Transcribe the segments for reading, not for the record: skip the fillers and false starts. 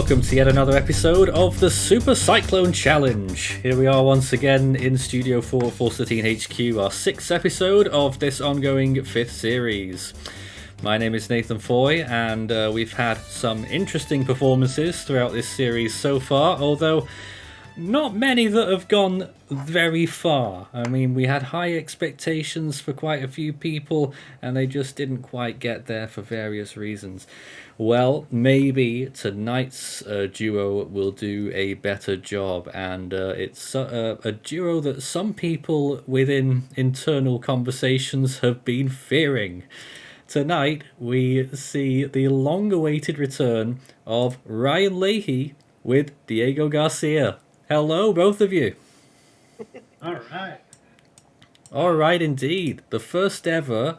Welcome to yet another episode of the Super Cyclone Challenge. Here we are once again in Studio 4 Force 13 HQ, our 6th episode of this ongoing 5th series. My name is Nathan Foy, and we've had some interesting performances throughout this series so far, although not many that have gone very far. I mean, we had high expectations for quite a few people, and they just didn't quite get there for various reasons. Well, maybe tonight's duo will do a better job, and it's a duo that some people within internal conversations have been fearing. Tonight, we see the long-awaited return of Ryan Leahy with Diego Garcia. Hello, both of you. All right. All right, indeed. The first ever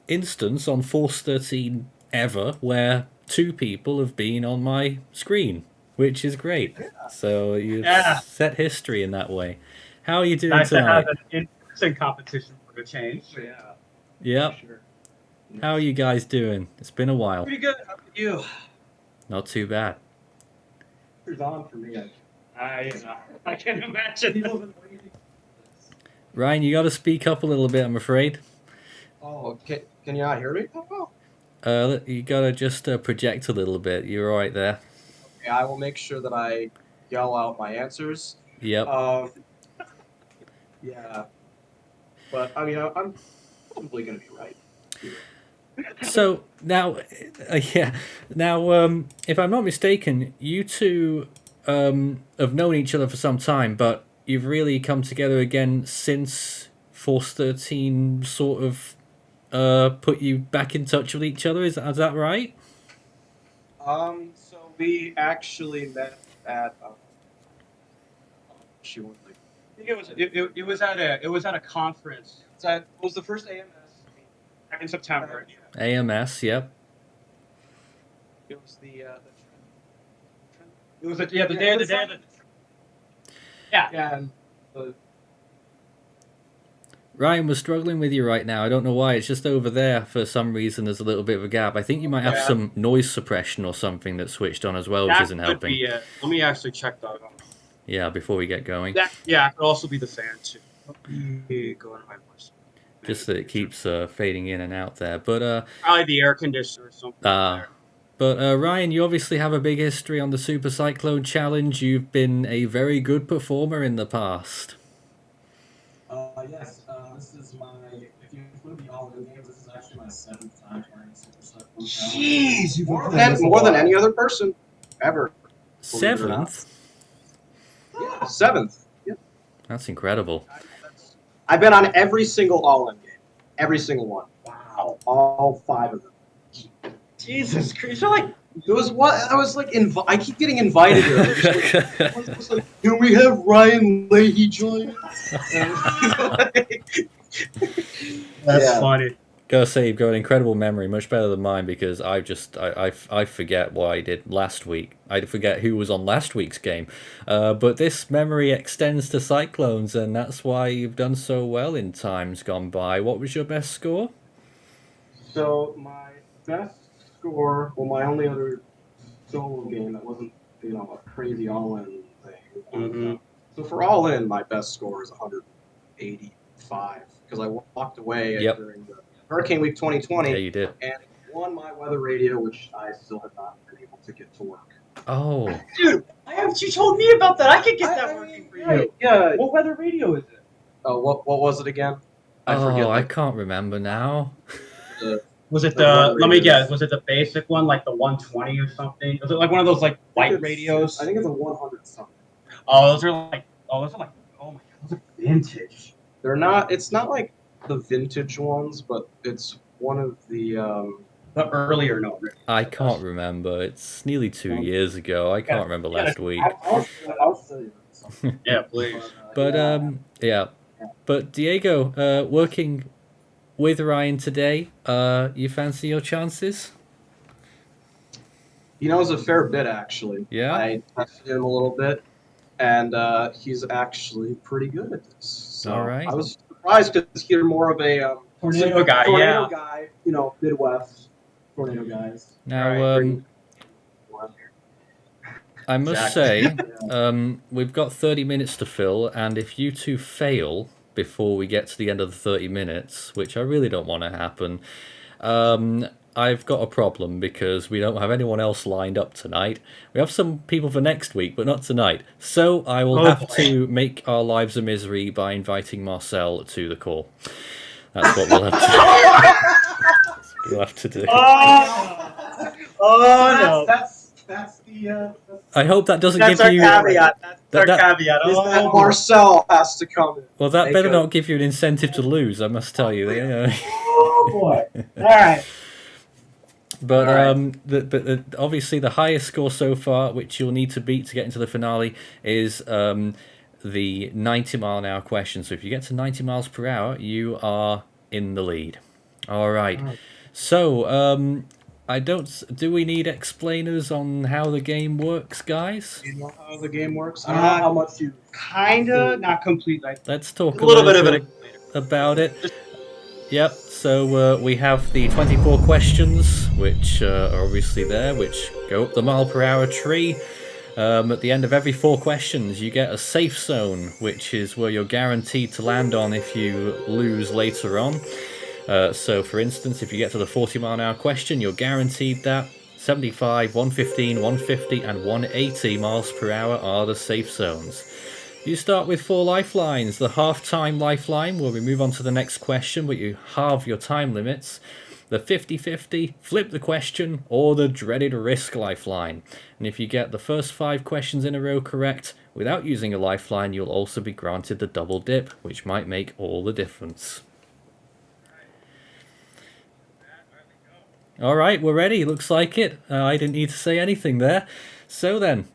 instance on Force 13 ever where two people have been on my screen, which is great. So you've set history in that way. How are you doing Nice tonight? to have an in-person competition for a change. Yeah. Yep. Sure. How are you guys doing? It's been a while. Pretty good. How about you? Not too bad. It's on for me. I can imagine. Ryan, you got to speak up a little bit, I'm afraid. Oh, can you not hear me? You got to just project a little bit. You're all right there. Okay, I will make sure that I yell out my answers. Yep. Yeah. But, I mean, I'm probably going to be right. So now, if I'm not mistaken, you two have known each other for some time, but you've really come together again since Force 13 sort of put you back in touch with each other. Is that right? So we actually met at It was at a conference. It was the first AMS back in September. AMS, yep. It was the It was the day of the. Yeah. and the Ryan was struggling with you right now. I don't know why. It's just over there for some reason. There's a little bit of a gap. I think you might have some noise suppression or something that's switched on as well, which isn't helping. Let me actually check that out. Yeah, before we get going. It could also be the fan too. Go into my voice. Just that it keeps fading in and out there. But probably the air conditioner or something. But Ryan, you obviously have a big history on the Super Cyclone Challenge. You've been a very good performer in the past. Yes, this is my, if you include the all-in games, this is actually my 7th time playing Super Cyclone Challenge. Jeez, more than any other person ever. 7th? Yeah, 7th. Yeah. That's incredible. I've been on every single all-in game. Every single one. Wow. All 5 of them. Jesus Christ! You're like, It was what I was like. I keep getting invited here. I was like, can we have Ryan Leahy join us? that's funny. Gotta say, you've got an incredible memory, much better than mine, because I forget what I did last week. I forget who was on last week's game. But this memory extends to Cyclones, and that's why you've done so well in times gone by. What was your best score? So my best score, well, my only other solo game that wasn't, a crazy all-in thing. Mm-hmm. So for all in, my best score is 185 because I walked away during the Hurricane Week 2020. Yeah, you did. And won my weather radio, which I still have not been able to get to work. Oh. Dude, you told me about that. I could get that working for you. Yeah. What weather radio is it? Oh, what was it again? I can't remember now. Was it the? Let me guess. Was it the basic one, like the 120 or something? Was it like one of those like white radios? I think it's a 100 something. Oh, those are like. Oh my God, those are vintage. They're not. It's not like the vintage ones, but it's one of the. The earlier no. I can't remember. It's nearly 2 years ago. I can't remember last week. I'll show you something. Yeah, please. But yeah. But Diego, working with Ryan today, you fancy your chances? He knows a fair bit, actually. Yeah? I tested him a little bit, and he's actually pretty good at this. So All right. I was surprised because he's more of a Tornado guy, Tornado guy, Midwest tornado guys. Now, Right. I must say, we've got 30 minutes to fill, and if you two fail before we get to the end of the 30 minutes, which I really don't want to happen, I've got a problem because we don't have anyone else lined up tonight. We have some people for next week, but not tonight. So I will have to make our lives a misery by inviting Marcel to the call. That's what we'll have to do. Oh no! That's the. I hope that doesn't That's give you. caveat. That's our caveat. And Marcel has to come in. Well, that better not give you an incentive to lose. I must tell you. Oh boy! All right. But obviously the highest score so far, which you'll need to beat to get into the finale, is the 90-mile-an-hour question. So if you get to 90 miles per hour, you are in the lead. All right. So do we need explainers on how the game works, guys? Do you know how the game works? I don't know how much you. Kinda, not completely. Let's talk A little bit of it about it. Yep, so we have the 24 questions, which are obviously there, which go up the mile-per-hour tree. At the end of every 4 questions, you get a safe zone, which is where you're guaranteed to land on if you lose later on. So, for instance, if you get to the 40-mile-an-hour question, you're guaranteed that 75, 115, 150, and 180 miles per hour are the safe zones. You start with 4 lifelines. The half-time lifeline, where we move on to the next question, but you halve your time limits. The 50-50, flip the question, or the dreaded risk lifeline. And if you get the first 5 questions in a row correct, without using a lifeline, you'll also be granted the double dip, which might make all the difference. Alright, we're ready. Looks like it. I didn't need to say anything there. So then,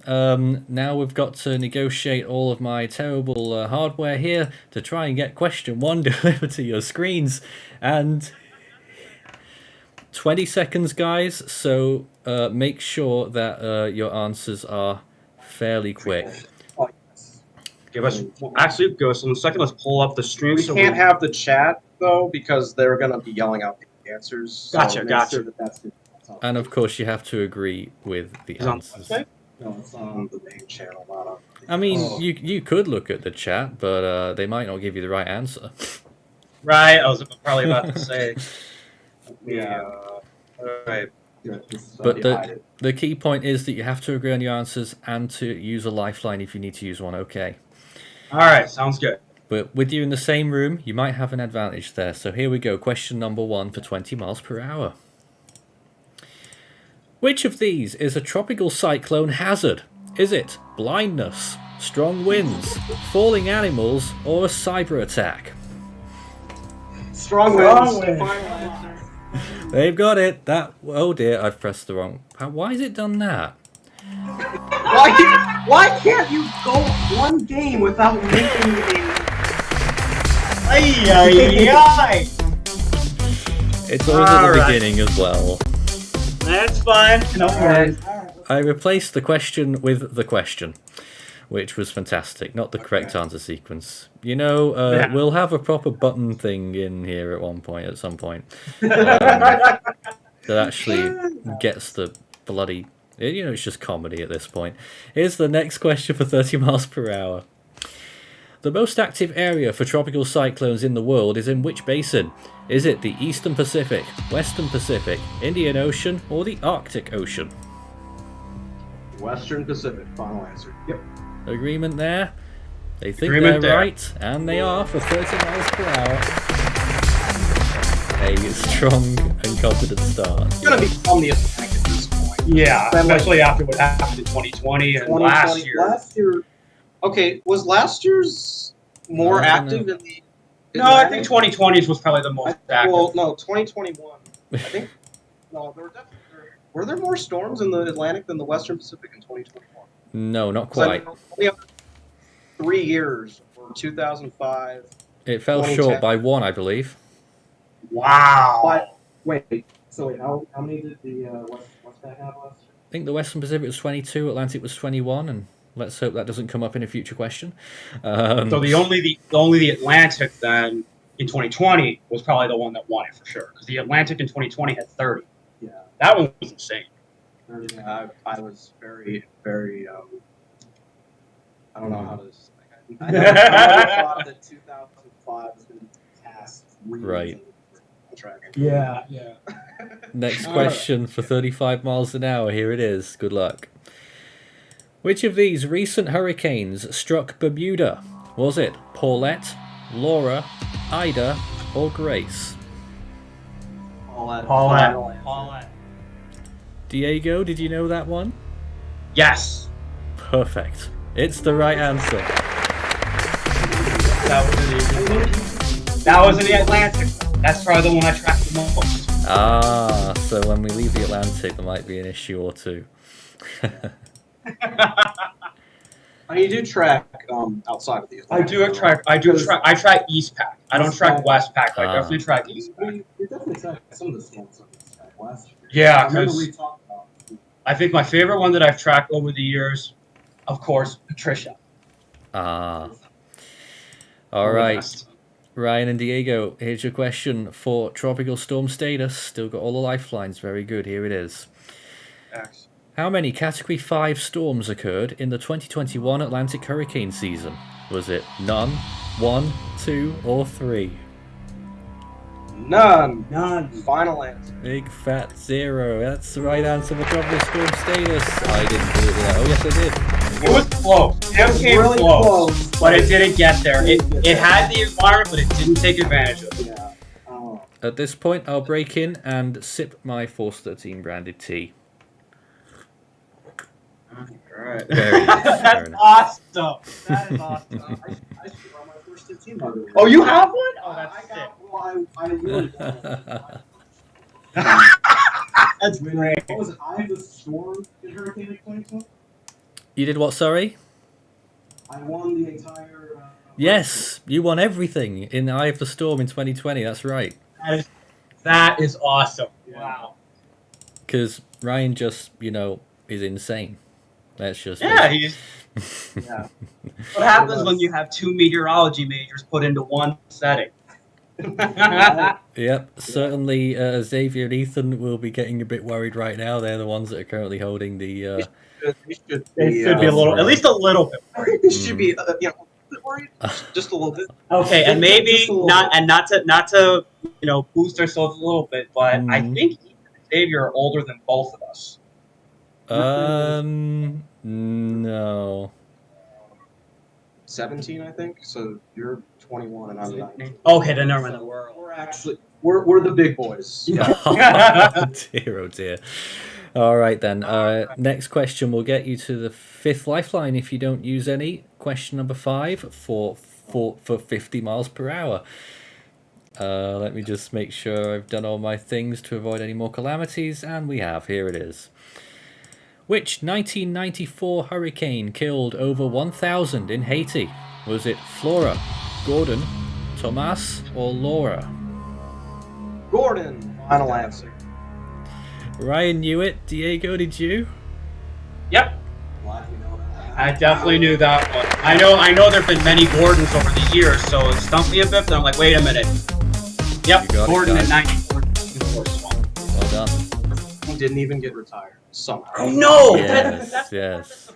now we've got to negotiate all of my terrible hardware here to try and get question 1 delivered to your screens. And 20 seconds, guys, so make sure that your answers are fairly quick. Give us give us 1 second. Let's pull up the stream. We can't have the chat, though, because they're going to be yelling out the answers. Gotcha. Sure that's And of course, you have to agree with the answers. No, it's on the main channel, not on. I mean, you could look at the chat, but they might not give you the right answer. Right, I was probably about to say. Yeah. All right. But the key point is that you have to agree on your answers and to use a lifeline if you need to use one, okay? All right, sounds good. But with you in the same room, you might have an advantage there. So here we go, question number 1 for 20 miles per hour. Which of these is a tropical cyclone hazard? Is it blindness, strong winds, falling animals, or a cyber attack? Strong winds. Final answer. They've got it. Oh dear, I've pressed the wrong. Why has it done that? Why can't you go 1 game without making a... Ay. It's always at the beginning as well. That's fine. No worries. I replaced the question with the question, which was fantastic. Not the correct answer sequence. You know, we'll have a proper button thing in here at some point. That actually gets the bloody... You know, it's just comedy at this point. Here's the next question for 30 miles per hour. The most active area for tropical cyclones in the world is in which basin? Is it the Eastern Pacific, Western Pacific, Indian Ocean, or the Arctic Ocean? Western Pacific, final answer. Yep. Agreement there? They think Agreement they're there. right, and they are for 30 miles per hour. A strong and confident start. It's going to be from the Atlantic at this point. Yeah, especially after what happened in 2020 and last year. Last year. Okay, was last year's more active in the... No, I think 2020 was probably the most active. Well, no, 2021. I think... No, there were definitely... Were there more storms in the Atlantic than the Western Pacific in 2021? No, not quite. Only 3 years, or 2005. It fell short by 1, I believe. Wow. Wait, so how many did the West Pac have last year? I think the Western Pacific was 22, Atlantic was 21, and let's hope that doesn't come up in a future question. So the only Atlantic then in 2020 was probably the one that won it for sure, because the Atlantic in 2020 had 30. Yeah. That one was insane. I was very, very. I don't know how to. I never thought that 2005 was going to be cast. Right. Yeah. Next question for 35 miles an hour. Here it is. Good luck. Which of these recent hurricanes struck Bermuda? Was it Paulette, Laura, Ida, or Grace? Paulette. Diego, did you know that one? Yes. Perfect. It's the right answer. That was in the Atlantic. That's probably the one I tracked the most. Ah, so when we leave the Atlantic, there might be an issue or two. You do track outside of the Atlantic. I track East Pack. I don't track West Pack. I definitely track East Pack. We definitely track some of the storms on East Pack last year. Yeah, because I think my favorite one that I've tracked over the years, of course, Patricia. Ah. All right. Ryan and Diego, here's your question for tropical storm status. Still got all the lifelines. Very good. Here it is. X. How many Category 5 storms occurred in the 2021 Atlantic hurricane season? Was it none, 1, 2, or 3? None. Final answer. Big fat 0. That's the right answer for tropical storm status. I didn't do that. Oh, yes, I did. It was close. It came really close, but it didn't get there. It had the environment, but it didn't take advantage of it. Yeah. Oh. At this point, I'll break in and sip my Force 13 branded tea. Alright. That's awesome. That is awesome. I should run my first 15 by the way. Oh, you have one? Oh, that's sick. I really That's great. What was it? I the Storm in Hurricane 2020? You did what, sorry? I won the entire... Yes, you won everything in Eye of the Storm in 2020. That's right. That is awesome. Yeah. Wow. Because Ryan just, is insane. That's just... Yeah, he's... Yeah. What happens when you have 2 meteorology majors put into one setting? Yep, certainly Xavier and Ethan will be getting a bit worried right now. They're the ones that are currently holding the... They should be a little, at least a little bit worried. They should be, a bit worried. Just a little bit. Okay, and maybe not to boost ourselves a little bit, but I think Ethan and Xavier are older than both of us. No. 17, I think. So you're 21 and I'm 19. Okay, then never mind. We're the big boys. Yeah. Dear, oh dear. All right then. Next question will get you to the 5th lifeline if you don't use any. Question number 5 for 50 miles per hour. Let me just make sure I've done all my things to avoid any more calamities, and we have. Here it is. Which 1994 hurricane killed over 1,000 in Haiti? Was it Flora, Gordon, Tomas, or Laura? Gordon. Final answer. Ryan knew it. Diego, did you? Yep. I definitely knew that one. I know there've been many Gordons over the years, so it stumped me a bit, but I'm like, wait a minute. Yep, Gordon at 94. Well done. He didn't even get retired somehow. I know! Yes.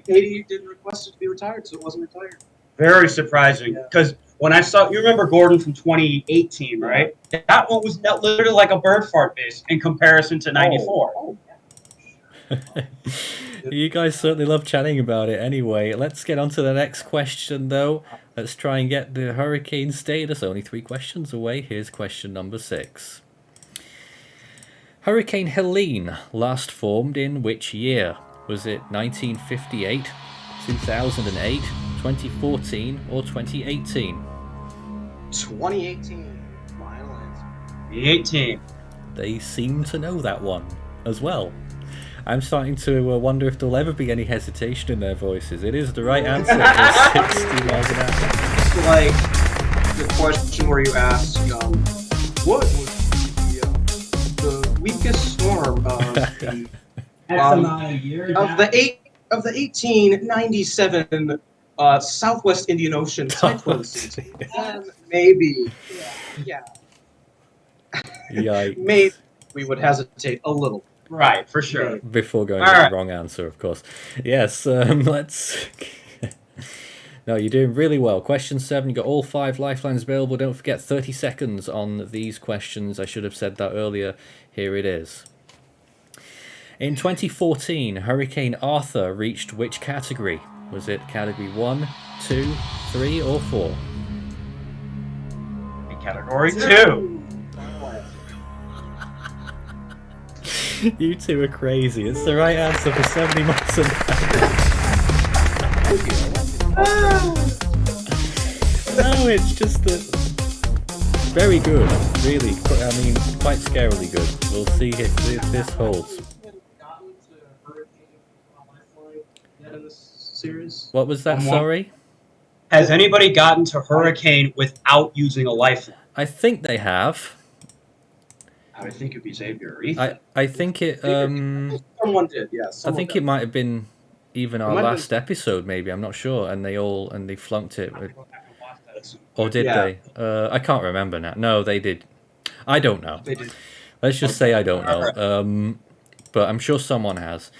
Haiti didn't request it to be retired, so it wasn't retired. Very surprising, because when I saw, you remember Gordon from 2018, right? That one was literally like a bird fart base in comparison to 94. Oh. You guys certainly love chatting about it anyway. Let's get on to the next question, though. Let's try and get the hurricane status. Only 3 questions away. Here's question number 6. Hurricane Helene last formed in which year? Was it 1958, 2008, 2014, or 2018? 2018. Final answer. 2018. They seem to know that one as well. I'm starting to wonder if there'll ever be any hesitation in their voices. It is the right answer for 60 miles an hour. It's like the question where you ask, what was the weakest storm of the of the 1897 Southwest Indian Ocean cyclone season? Maybe, yeah. Yikes. Maybe we would hesitate a little. Right, for sure. Before going All with right. the wrong answer, of course. Yes, let's... No, you're doing really well. Question 7, you got all 5 lifelines available. Don't forget 30 seconds on these questions. I should have said that earlier. Here it is. In 2014, Hurricane Arthur reached which category? Was it category 1, 2, 3, or 4? Category 2. You two are crazy. It's the right answer for 70 miles an hour. No, it's just that... Very good. Really. I mean, quite scarily good. We'll see if this holds. What was that, sorry? Has anybody gotten to Hurricane without using a lifeline? I think they have. I would think it'd be Xavier or Ethan. I think it... Someone did, yes. I think it might have been even our last episode, maybe. I'm not sure. And they flunked it. Or did they? I can't remember now. No, they did. I don't know. They did. Let's just say I don't know. But I'm sure someone has.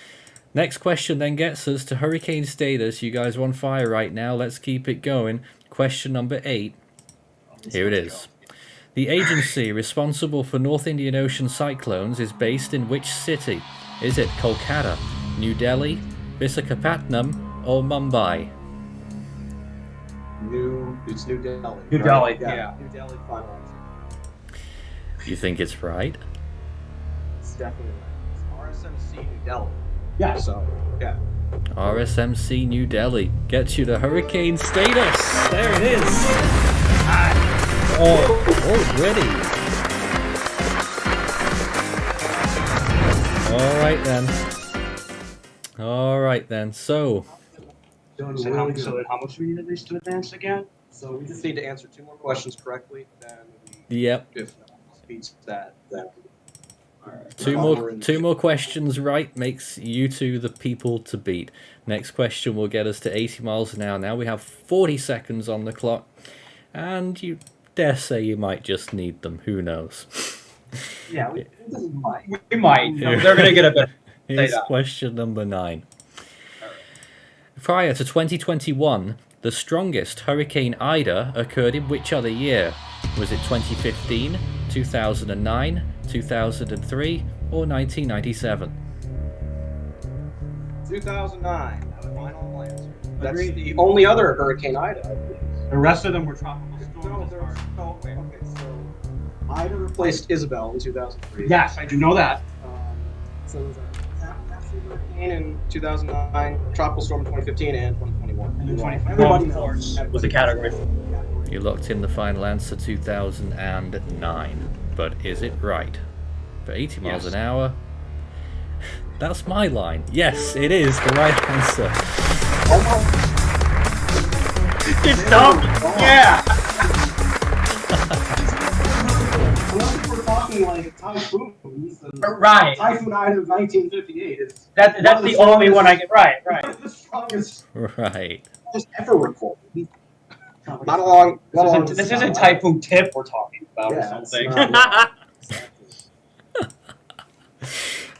Next question then gets us to hurricane status. You guys are on fire right now. Let's keep it going. Question number 8. Here it is. The agency responsible for North Indian Ocean cyclones is based in which city? Is it Kolkata, New Delhi, Visakhapatnam, or Mumbai? It's New Delhi. New Delhi, yeah. New Delhi, final answer. You think it's right? It's definitely right. It's RSMC New Delhi. Yeah. So, yeah. RSMC New Delhi gets you to hurricane status. There it is. Already. All right then. So So how much do we need at least to advance again? So we just need to answer 2 more questions correctly. Then yep. if no one beats that, then right. Two more questions right makes you two the people to beat. Next question will get us to 80 miles an hour. Now we have 40 seconds on the clock, and you dare say you might just need them. Who knows? Yeah, we might. No, they're going to get a bit. Here's question number 9. Prior to 2021, the strongest Hurricane Ida occurred in which other year? Was it 2015, 2009, 2003, or 1997? 2009. Final answer. That's the only other Hurricane Ida, I believe. The rest of them were tropical storms. Okay, so Ida replaced Isabel in 2003. Yes, I do know that. So it was a hurricane in 2009, tropical storm in 2015, and 2021. And then 2021, of course, was a category 4. You locked in the final answer, 2009. But is it right? For 80 miles an hour? That's my line. Yes, it is the right answer. It's dumb. Yeah. We're talking like typhoons. Right. Typhoon Ida of 1958 is That's the only one I get right. Right. the strongest Right. ever recorded. Not along. This isn't Typhoon Tip we're talking about or something.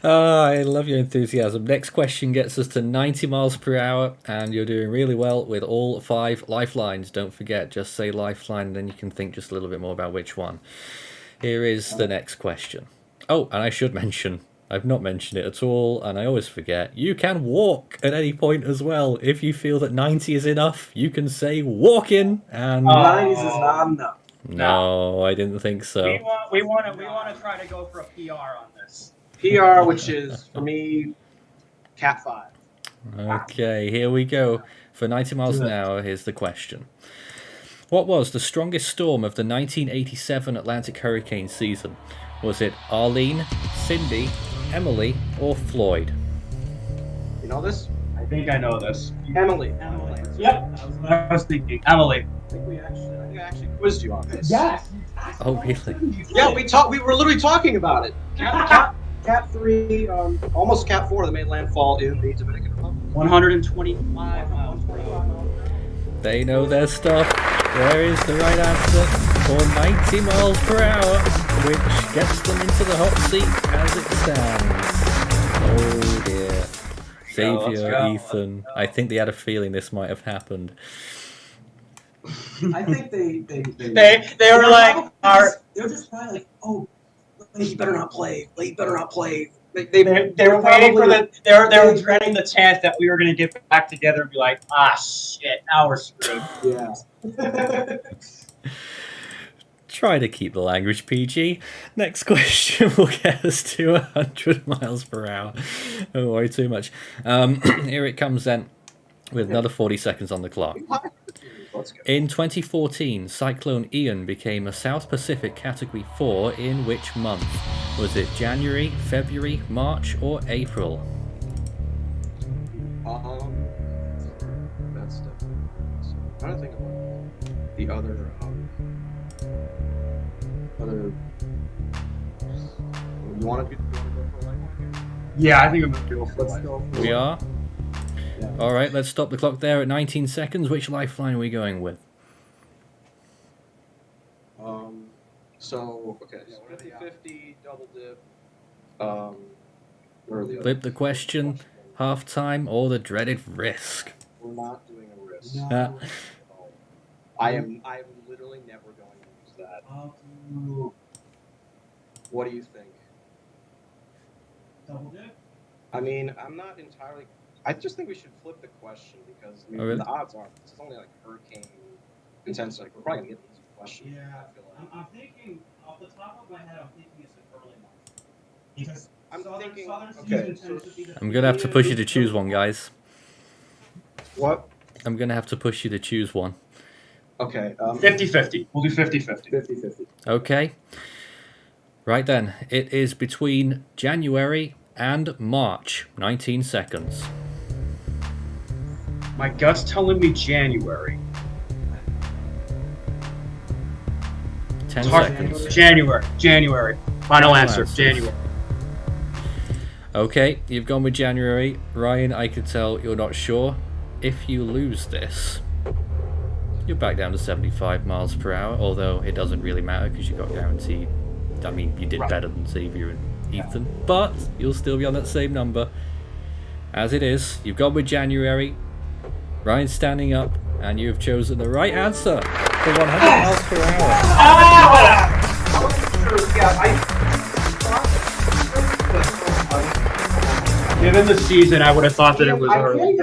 Oh, I love your enthusiasm. Next question gets us to 90 miles per hour, and you're doing really well with all 5 lifelines. Don't forget, just say lifeline, and then you can think just a little bit more about which one. Here is the next question. Oh, and I should mention, I've not mentioned it at all, and I always forget, you can walk at any point as well. If you feel that 90 is enough, you can say walking, and... 90s is not enough. No, I didn't think so. We want to try to go for a PR on this. PR, which is, for me, Cat 5. Okay, here we go. For 90 miles an hour, here's the question. What was the strongest storm of the 1987 Atlantic hurricane season? Was it Arlene, Cindy, Emily, or Floyd? You know this? I think I know this. Emily. Yep. That's what I was thinking. Emily. I think I actually quizzed you on this. Yes. Oh, really? Yeah, we were literally talking about it. Cat 3, almost Cat 4 that made landfall in the Dominican Republic. 125 miles per hour. They know their stuff. There is the right answer. For 90 miles per hour, which gets them into the hot seat as it stands. Oh dear. Xavier, Ethan. I think they had a feeling this might have happened. I think they were like, they're just probably like, oh, he better not play. He better not play. They were waiting for they were dreading the chance that we were going to get back together and be like, ah, shit, now we're screwed. Yeah. Try to keep the language PG. Next question will get us to 100 miles per hour. Don't worry too much. Here it comes then, with another 40 seconds on the clock. In 2014, Cyclone Ian became a South Pacific Category 4 in which month? Was it January, February, March, or April? That's definitely. So I'm trying to think about the other. You want to go for a lifeline here? Yeah, I think I'm going to go for Let's go. We are? Yeah. All right, let's stop the clock there at 19 seconds. Which lifeline are we going with? So, okay, so 50-50, double dip. Where are the Flip the question, half-time, or the dreaded risk? We're not doing a risk. No. I'm literally never going to use that. What do you think? Double dip? I mean, I'm not entirely. I just think we should flip the question because I mean, Oh, really? the odds are this is only like hurricane intense. Like we're probably gonna get these questions. Yeah, I feel like. I'm thinking off the top of my head. I'm thinking it's an early month because I'm thinking. Southern Okay. season tends to be the I'm going to have to push you to choose one, guys. What? I'm going to have to push you to choose one. Okay. 50-50. We'll do 50-50. 50-50. Okay. Right then, it is between January and March. 19 seconds. My gut's telling me January. 10 It's hard. seconds. January. Final answer. January. Okay, you've gone with January. Ryan, I could tell you're not sure. If you lose this, you're back down to 75 miles per hour, although it doesn't really matter because you got guaranteed. I mean, you did better than Xavier and Ethan, but you'll still be on that same number. As it is, you've gone with January. Ryan's standing up, and you've chosen the right answer for 100 miles per hour. Given the season, I would have thought that it was early.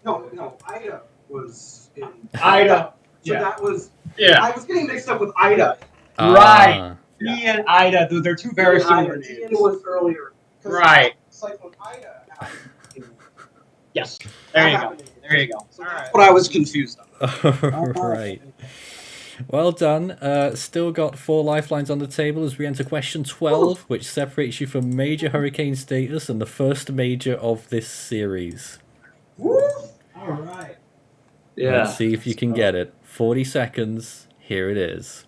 No, Ida was in. Ida. So that was. Yeah. I was getting mixed up with Ida. Right. Me and Ida, they're two very similar Ian names. was earlier. Right. Cyclone Ida happened in- Yes. There you go. happened in- There you go. So that's what I was confused on. Right. Well done. Still got 4 lifelines on the table as we enter question 12, which separates you from major hurricane status and the first major of this series. All right. Yeah. Let's see if you can get it. 40 seconds. Here it is.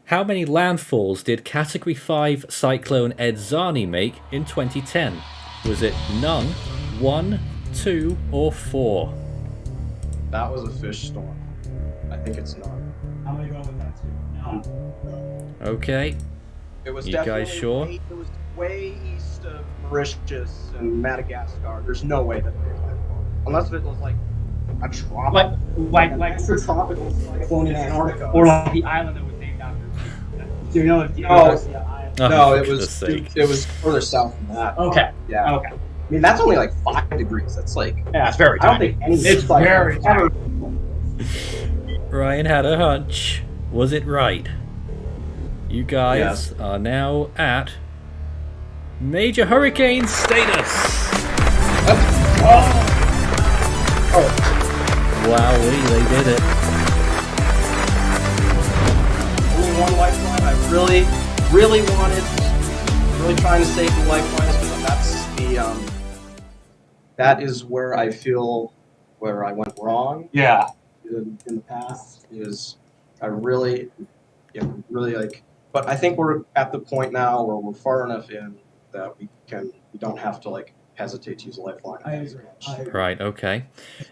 How many landfalls did Category 5 Cyclone Edzani make in 2010? Was it none, 1, 2, or 4? That was a fish storm. I think it's none. I'm gonna go with that too. Okay. It was You guys definitely sure? It was way east of Mauritius and Madagascar. There's no way that they went unless it was like a tropical, Like extratropical cyclone in Antarctica, or like the island that was named after. Do you know? Oh, no, for it was goodness sake. it was further south than that. Okay. Yeah. Okay. I mean, that's only like 5 degrees. That's like Yeah, it's very I don't tiny. think any. It's cyclone very ever. Ryan had a hunch. Was it right? You guys are now at major hurricane status. Wowee, they did it. Only one lifeline. I really wanted, really trying to save the lifelines, but that's the that is where I feel where I went wrong. Yeah. In the past is I really like, but I think we're at the point now where we're far enough in that we don't have to like hesitate to use a lifeline. I agree. Right, okay.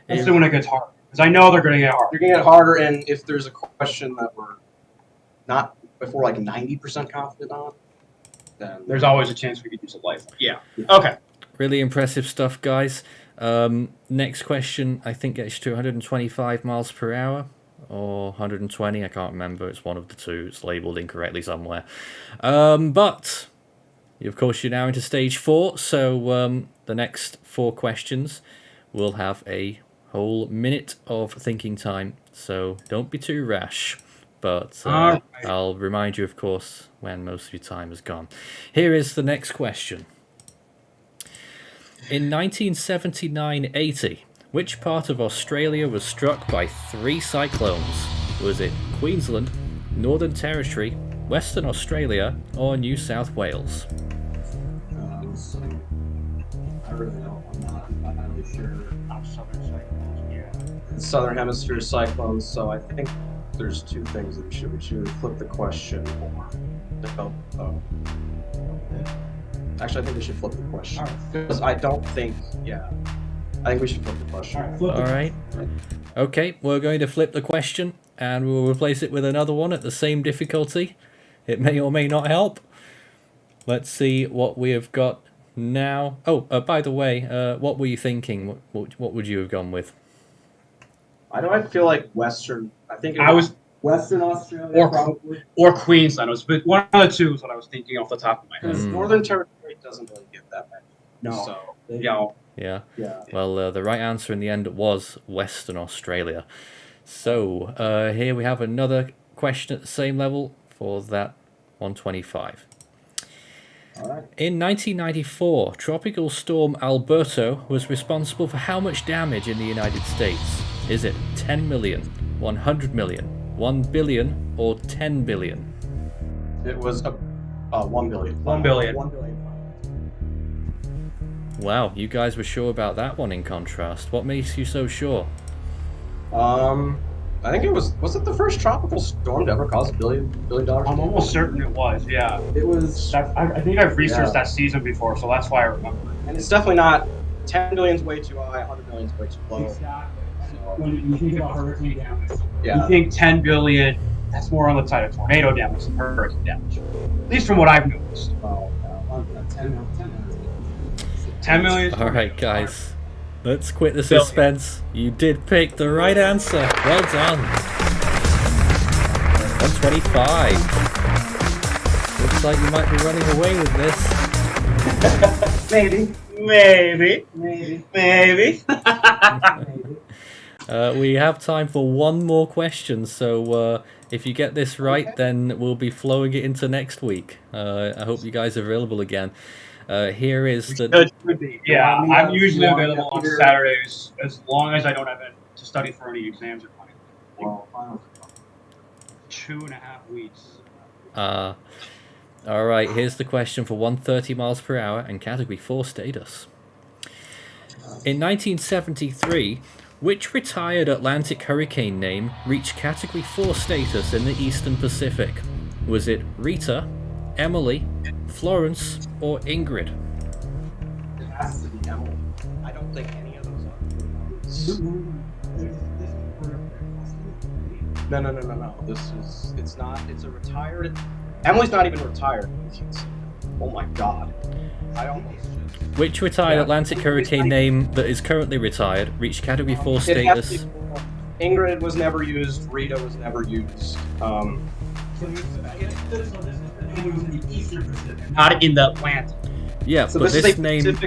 Especially when it gets hard. Because I know they're going to get hard. They're going to get harder, and if there's a question that we're not, if we're like 90% confident on, then there's always a chance we could use a lifeline. Yeah. Okay. Really impressive stuff, guys. Next question, I think gets you to 125 miles per hour. Or 120, I can't remember. It's one of the two. It's labelled incorrectly somewhere. But, of course, you're now into stage 4. So the next 4 questions will have a whole minute of thinking time. So don't be too rash. But right. I'll remind you, of course, when most of your time is gone. Here is the next question. In 1979-80... which part of Australia was struck by 3 cyclones? Was it Queensland, Northern Territory, Western Australia, or New South Wales? Let's see. I really don't. I'm not really sure. Southern cyclones, yeah. the Southern Hemisphere cyclones, so I think there's 2 things that we should flip the question or develop. Actually, I think we should flip the question. Because I don't think, I think we should flip the question. All right. Okay, we're going to flip the question, and we'll replace it with another one at the same difficulty. It may or may not help. Let's see what we have got now. Oh, by the way, what were you thinking? What would you have gone with? I feel like Western. I think I was Western Australia, probably. or Queensland. It was one of the two is what I was thinking off the top of my head. Because Northern Territory doesn't really give that many. No. So, Yeah. Yeah. Well, the right answer in the end was Western Australia. So here we have another question at the same level for that 125. All right. In 1994, Tropical Storm Alberto was responsible for how much damage in the United States? Is it 10 million, 100 million, 1 billion, or 10 billion? it was 1 billion. 1 billion. 1 billion. Wow, you guys were sure about that one in contrast. What makes you so sure? I think it was it the first tropical storm to ever cause $1 billion? I'm almost certain it was, yeah. It was. I think I've researched that season before, so that's why I remember. And it's definitely not 10 billion's way too high, 100 million's way too low. Exactly. When you think about hurricane damage. You think 10 billion, that's more on the side of tornado damage than hurricane damage. At least from what I've noticed. Well, 10 10 million. All right, guys. Let's quit the suspense. You did pick the right answer. Well done. 125. Looks like you might be running away with this. Maybe. We have time for one more question, so if you get this right, then we'll be flowing it into next week. I hope you guys are available again. Here is the... Yeah, I'm usually available on Saturdays as long as I don't have to study for any exams or anything. Well, 2.5 weeks. All right, here's the question for 130 miles per hour and Category 4 status. In 1973, which retired Atlantic hurricane name reached Category 4 status in the Eastern Pacific? Was it Rita, Emily, Florence, or Ingrid? It has to be Emily. I don't think any of those are. No. It's a retired. Emily's not even retired. Oh my god. I almost just. Which retired Atlantic hurricane name that is currently retired reached Category 4 status? Ingrid was never used. Rita was never used. Not in the Atlantic. Yeah, So but this name is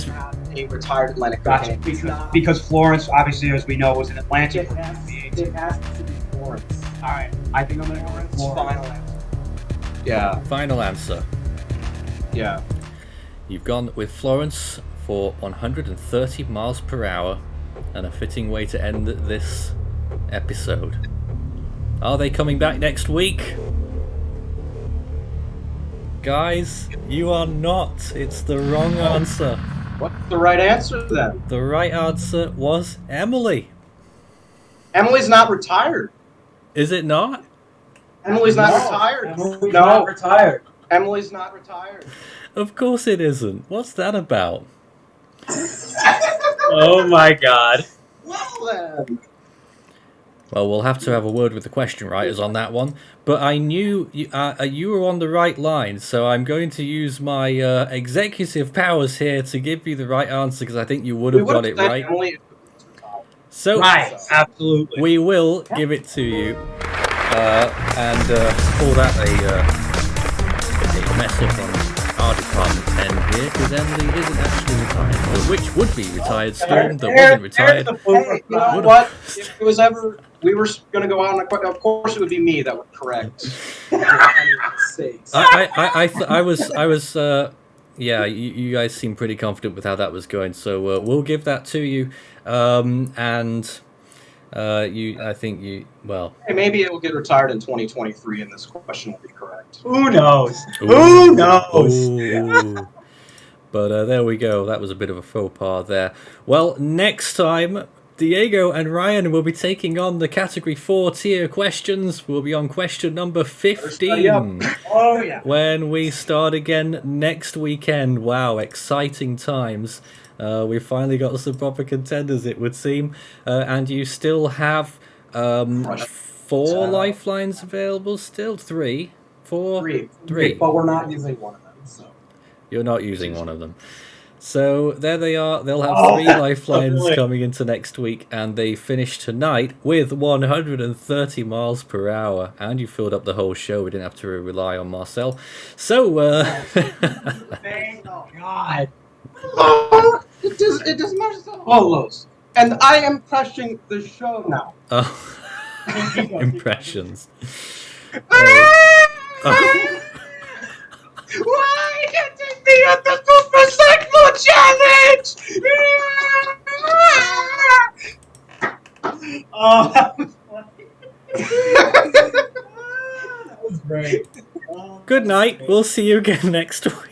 a retired Atlantic Gotcha. hurricane. Because Florence, obviously, as we know, was an Atlantic. It has to be Florence. All right, I think I'm gonna go with Florence. Final answer. Yeah. final answer. Yeah. You've gone with Florence for 130 miles per hour, and a fitting way to end this episode. Are they coming back next week? Guys, you are not. It's the wrong answer. What's the right answer then? The right answer was Emily. Emily's not retired. Is it not? Emily's not retired. Emily's not retired. Emily's not retired. Of course it isn't. What's that about? Oh my god. Well, then. Well, we'll have to have a word with the question writers on that one. But I knew you were on the right line, so I'm going to use my executive powers here to give you the right answer because I think you would have got it right. So, Right, absolutely. we will give it to you, and call that a mess up on our department's end here, because Emily isn't actually retired, but which would be retired Storm that wasn't retired. Hey, you know what? If it was ever we were going to go out, and of course it would be me that would correct. Yeah, you guys seem pretty confident with how that was going, so we'll give that to you. I think you, well... Hey, maybe it will get retired in 2023 and this question will be correct. Who knows? Ooh. Who knows? Yeah. But there we go. That was a bit of a faux pas there. Well, next time, Diego and Ryan will be taking on the Category 4 tier questions. We'll be on question number 15. Oh, yeah. When we start again next weekend. Wow, exciting times. We've finally got some proper contenders, it would seem. And you still have 4 lifelines available still? 3? 4? 3. But we're not using one of them, so. You're not using one of them. So there they are. They'll have 3 lifelines coming into next week, and they finish tonight with 130 miles per hour. And you filled up the whole show. We didn't have to rely on Marcel. So, Thank God. It does Marcel follows, and I am crushing the show now. Oh, impressions. Why can't it be at the Super Cyclone Challenge? Oh, that was funny. That was great. Good night. We'll see you again next week.